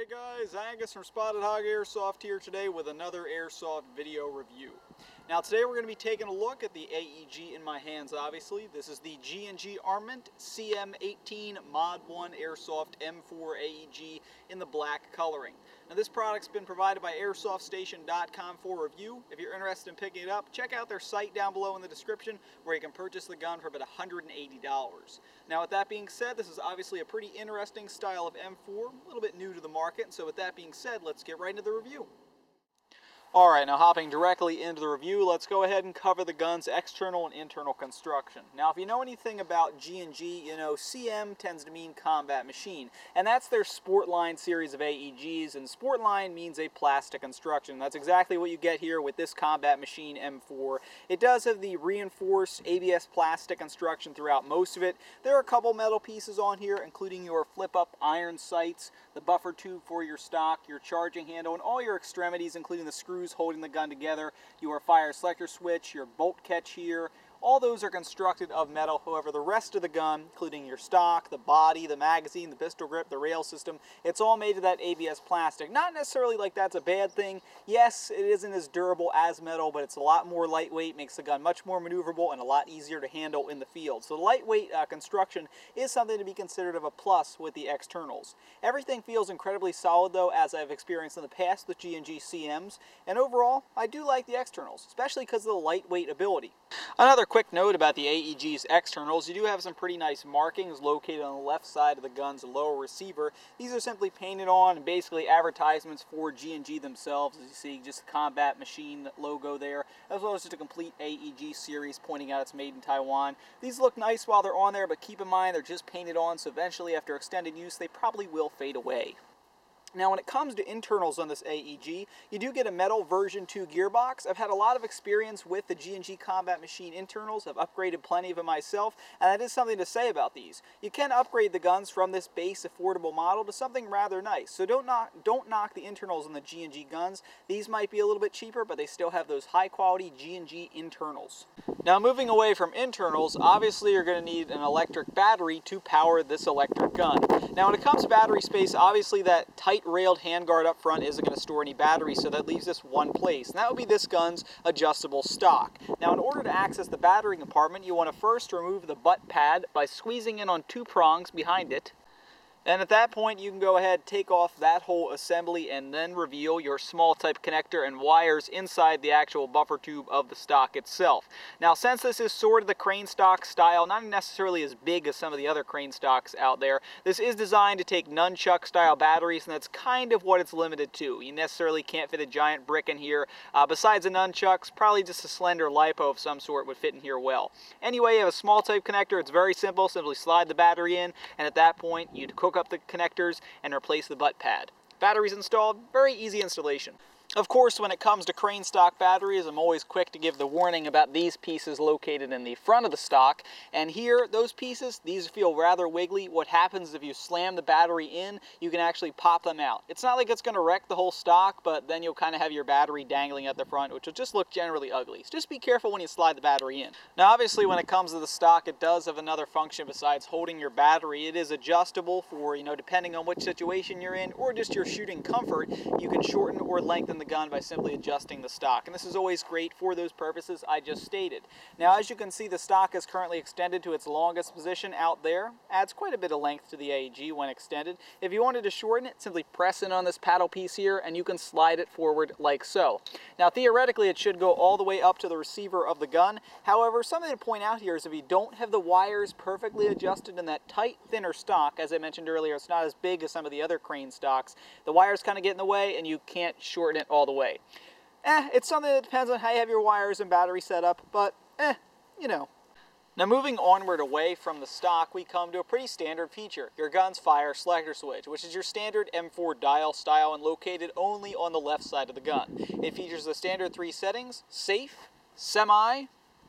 Hey guys, Angus from Spotted Hog Airsoft here today with another Airsoft video review. Now today we're going to be taking a look at the AEG in my hands, obviously. This is the G&G Armament CM18 MOD1 Airsoft M4 AEG in the black coloring. Now this product's been provided by AirsoftStation.com for review. If you're interested in picking it up, check out their site down below in the description where you can purchase the gun for about $180. Now with that being said, this is obviously a pretty interesting style of M4, a little bit new to the market, so with that being said, let's get right into the review. Alright, now hopping directly into the review, let's go ahead and cover the gun's external and internal construction. Now if you know anything about G&G, you know CM tends to mean combat machine, and that's their Sportline series of AEGs, and Sportline means a plastic construction. That's exactly what you get here with this combat machine M4. It does have the reinforced ABS plastic construction throughout most of it. There are a couple metal pieces on here, including your flip-up iron sights, the buffer tube for your stock, your charging handle, and all your extremities, including the screws holding the gun together, your fire selector switch, your bolt catch here. All those are constructed of metal. However, the rest of the gun, including your stock, the body, the magazine, the pistol grip, the rail system, it's all made of that ABS plastic. Not necessarily like that's a bad thing. Yes, it isn't as durable as metal, but it's a lot more lightweight, makes the gun much more maneuverable and a lot easier to handle in the field. So the lightweight construction is something to be considered of a plus with the externals. Everything feels incredibly solid though, as I've experienced in the past with G&G CMs, and overall, I do like the externals, especially because of the lightweight ability. Another quick note about the AEG's externals, you do have some pretty nice markings located on the left side of the gun's lower receiver. These are simply painted on and basically advertisements for G&G themselves. As you see, just the combat machine logo there, as well as just a complete AEG series pointing out it's made in Taiwan. These look nice while they're on there, but keep in mind they're just painted on, so eventually after extended use they probably will fade away. Now when it comes to internals on this AEG, you do get a metal version 2 gearbox. I've had a lot of experience with the G&G Combat Machine internals. I've upgraded plenty of them myself, and that is something to say about these. You can upgrade the guns from this base affordable model to something rather nice. So don't knock the internals on the G&G guns. These might be a little bit cheaper, but they still have those high quality G&G internals. Now moving away from internals, obviously you're going to need an electric battery to power this electric gun. Now when it comes to battery space, obviously that tight railed handguard up front isn't going to store any battery, so that leaves us one place, and that would be this gun's adjustable stock. Now in order to access the battery compartment, you want to first remove the butt pad by squeezing in on two prongs behind it. And at that point you can go ahead, take off that whole assembly and then reveal your small type connector and wires inside the actual buffer tube of the stock itself. Now since this is sort of the crane stock style, not necessarily as big as some of the other crane stocks out there, this is designed to take nunchuck style batteries, and that's kind of what it's limited to. You necessarily can't fit a giant brick in here. Besides the nunchucks, probably just a slender LiPo of some sort would fit in here well. Anyway, you have a small type connector. It's very simple. Simply slide the battery in, and at that point you'd hook up the connectors and replace the butt pad. Batteries installed, very easy installation. Of course, when it comes to crane stock batteries, I'm always quick to give the warning about these pieces located in the front of the stock. And here, those pieces, these feel rather wiggly. What happens is if you slam the battery in, you can actually pop them out. It's not like it's going to wreck the whole stock, but then you'll kind of have your battery dangling at the front, which will just look generally ugly. So just be careful when you slide the battery in. Now, obviously, when it comes to the stock, it does have another function besides holding your battery. It is adjustable for, depending on which situation you're in, or just your shooting comfort, you can shorten or lengthen the gun by simply adjusting the stock, and this is always great for those purposes I just stated. Now as you can see, the stock is currently extended to its longest position out there. Adds quite a bit of length to the AEG when extended. If you wanted to shorten it, simply press in on this paddle piece here and you can slide it forward like so. Now theoretically it should go all the way up to the receiver of the gun. However, something to point out here is if you don't have the wires perfectly adjusted in that tight, thinner stock, as I mentioned earlier, it's not as big as some of the other crane stocks, the wires kind of get in the way and you can't shorten it all the way. It's something that depends on how you have your wires and battery set up, but Now moving onward away from the stock, we come to a pretty standard feature, your gun's fire selector switch, which is your standard M4 dial style and located only on the left side of the gun. It features the standard 3 settings: safe, semi,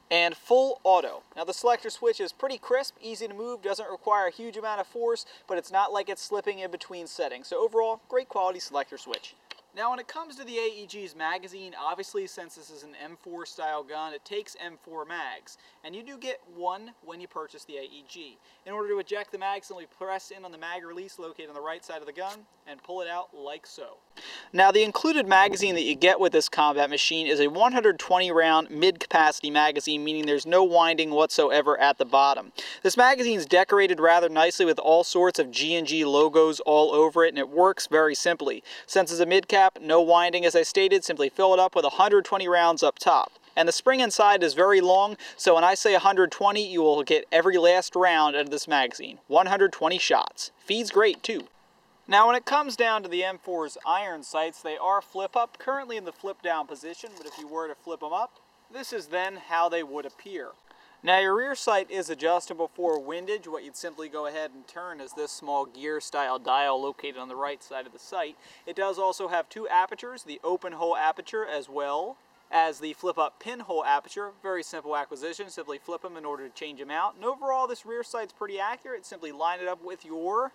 and full auto. Now the selector switch is pretty crisp, easy to move, doesn't require a huge amount of force, but it's not like it's slipping in between settings. So overall, great quality selector switch. Now when it comes to the AEG's magazine, obviously since this is an M4 style gun, it takes M4 mags, and you do get one when you purchase the AEG. In order to eject the mag, simply press in on the mag release located on the right side of the gun and pull it out like so. Now the included magazine that you get with this combat machine is a 120 round mid-capacity magazine, meaning there's no winding whatsoever at the bottom. This magazine is decorated rather nicely with all sorts of G&G logos all over it, and it works very simply. Since it's a mid-cap, no winding as I stated, simply fill it up with 120 rounds up top. And the spring inside is very long, so when I say 120, you will get every last round out of this magazine. 120 shots. Feeds great too. Now when it comes down to the M4's iron sights, they are flip up, currently in the flip down position, but if you were to flip them up, this is then how they would appear. Now your rear sight is adjustable for windage. What you'd simply go ahead and turn is this small gear style dial located on the right side of the sight. It does also have two apertures, the open hole aperture as well as the flip up pinhole aperture. Very simple acquisition, simply flip them in order to change them out. And overall this rear sight's pretty accurate. Simply line it up with your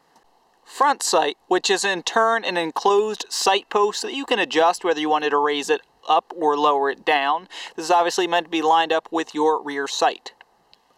front sight, which is in turn an enclosed sight post that you can adjust whether you wanted to raise it up or lower it down. This is obviously meant to be lined up with your rear sight.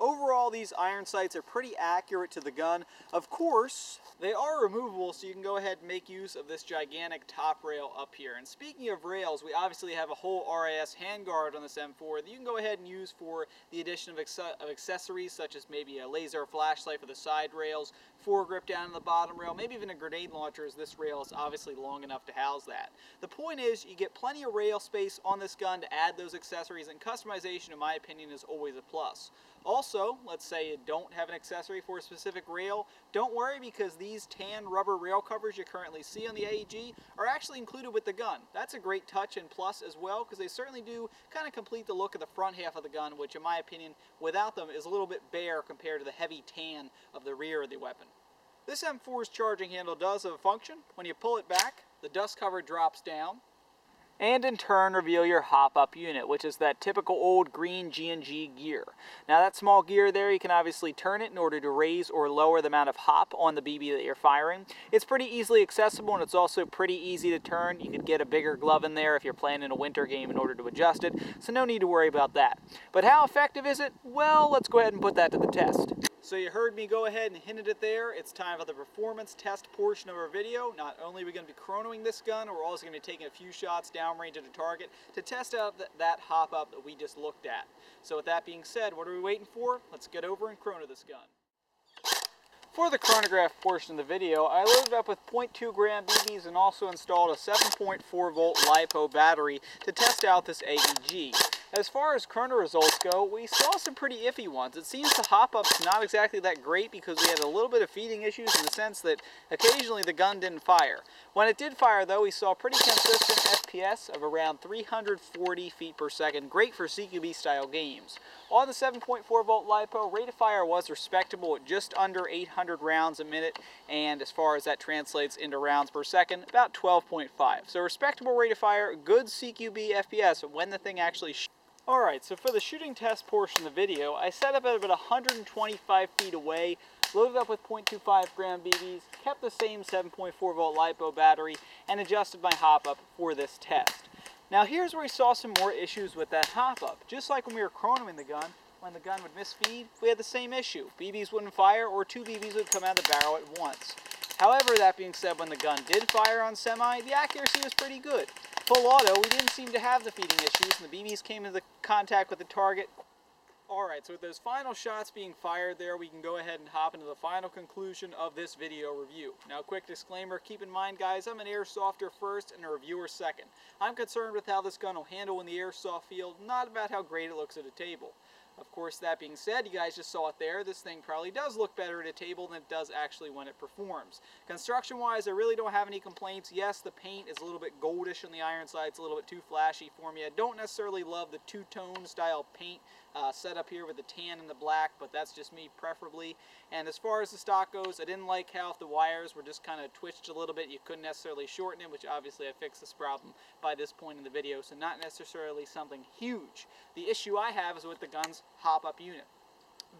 Overall, these iron sights are pretty accurate to the gun. Of course, they are removable, so you can go ahead and make use of this gigantic top rail up here. And speaking of rails, we obviously have a whole RAS handguard on this M4 that you can go ahead and use for the addition of accessories, such as maybe a laser flashlight for the side rails, foregrip down in the bottom rail, maybe even a grenade launcher, as this rail is obviously long enough to house that. The point is, you get plenty of rail space on this gun to add those accessories, and customization, in my opinion, is always a plus. Also, let's say you don't have an accessory for a specific rail, don't worry, because these tan rubber rail covers you currently see on the AEG are actually included with the gun. That's a great touch and plus as well, because they certainly do kind of complete the look of the front half of the gun, which in my opinion, without them, is a little bit bare compared to the heavy tan of the rear of the weapon. This M4's charging handle does have a function. When you pull it back, the dust cover drops down, and in turn reveal your hop-up unit, which is that typical old green G&G gear. Now that small gear there, you can obviously turn it in order to raise or lower the amount of hop on the BB that you're firing. It's pretty easily accessible, and it's also pretty easy to turn. You could get a bigger glove in there if you're playing in a winter game in order to adjust it, so no need to worry about that. But how effective is it? Well, let's go ahead and put that to the test. So you heard me go ahead and hinted it there. It's time for the performance test portion of our video. Not only are we going to be chronoing this gun, we're also going to be taking a few shots downrange at a target to test out that hop up that we just looked at. So with that being said, what are we waiting for? Let's get over and chrono this gun. For the chronograph portion of the video, I loaded up with 0.2 gram BBs and also installed a 7.4 volt LiPo battery to test out this AEG. As far as chrono results go, we saw some pretty iffy ones. It seems the hop-up's not exactly that great because we had a little bit of feeding issues in the sense that occasionally the gun didn't fire. When it did fire though, we saw pretty consistent FPS of around 340 feet per second, great for CQB style games. On the 7.4 volt LiPo, rate of fire was respectable at just under 800 rounds a minute, and as far as that translates into rounds per second, about 12.5. So respectable rate of fire, good CQB FPS when the thing actually Alright, so for the shooting test portion of the video, I set up at about 125 feet away, loaded up with 0.25 gram BBs, kept the same 7.4 volt LiPo battery, and adjusted my hop-up for this test. Now here's where we saw some more issues with that hop-up. Just like when we were chronoing the gun, when the gun would misfeed, we had the same issue. BBs wouldn't fire, or two BBs would come out of the barrel at once. However, that being said, when the gun did fire on semi, the accuracy was pretty good. Full auto, we didn't seem to have the feeding issues, and the BBs came into contact with the target. Alright, so with those final shots being fired there, we can go ahead and hop into the final conclusion of this video review. Now, quick disclaimer, keep in mind guys, I'm an airsofter first and a reviewer second. I'm concerned with how this gun will handle in the airsoft field, not about how great it looks at a table. Of course, that being said, you guys just saw it there, this thing probably does look better at a table than it does actually when it performs. Construction-wise, I really don't have any complaints. Yes, the paint is a little bit goldish on the iron side, it's a little bit too flashy for me. I don't necessarily love the two-tone style paint setup here with the tan and the black, but that's just me preferably. And as far as the stock goes, I didn't like how if the wires were just kind of twitched a little bit, you couldn't necessarily shorten it, which obviously I fixed this problem by this point in the video, so not necessarily something huge. The issue I have is with the gun's hop-up unit.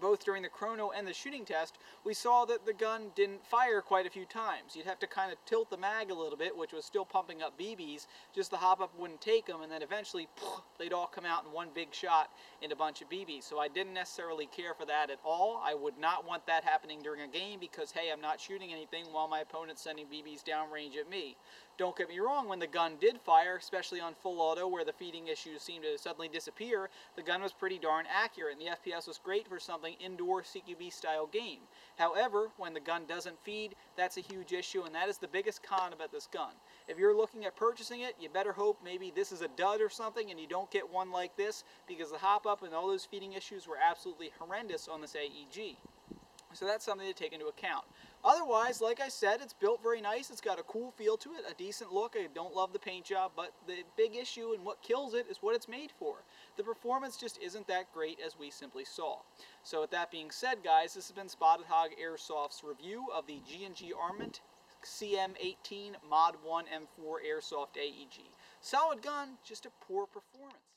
both during the chrono and the shooting test, we saw that the gun didn't fire quite a few times. You'd have to kind of tilt the mag a little bit, which was still pumping up BBs, just the hop-up wouldn't take them, and then eventually they'd all come out in one big shot in a bunch of BBs. So I didn't necessarily care for that at all. I would not want that happening during a game because, hey, I'm not shooting anything while my opponent's sending BBs downrange at me. Don't get me wrong, when the gun did fire, especially on full auto where the feeding issues seemed to suddenly disappear, the gun was pretty darn accurate and the FPS was great for something indoor CQB style game. However, when the gun doesn't feed, that's a huge issue, and that is the biggest con about this gun. If you're looking at purchasing it, you better hope maybe this is a dud or something and you don't get one like this, because the hop up and all those feeding issues were absolutely horrendous on this AEG. So that's something to take into account. Otherwise, like I said, it's built very nice. It's got a cool feel to it, a decent look. I don't love the paint job, but the big issue and what kills it is what it's made for. The performance just isn't that great, as we simply saw. So with that being said, guys, this has been Spotted Hog Airsoft's review of the G&G Armament CM18 MOD1 M4 Airsoft AEG. Solid gun, just a poor performance.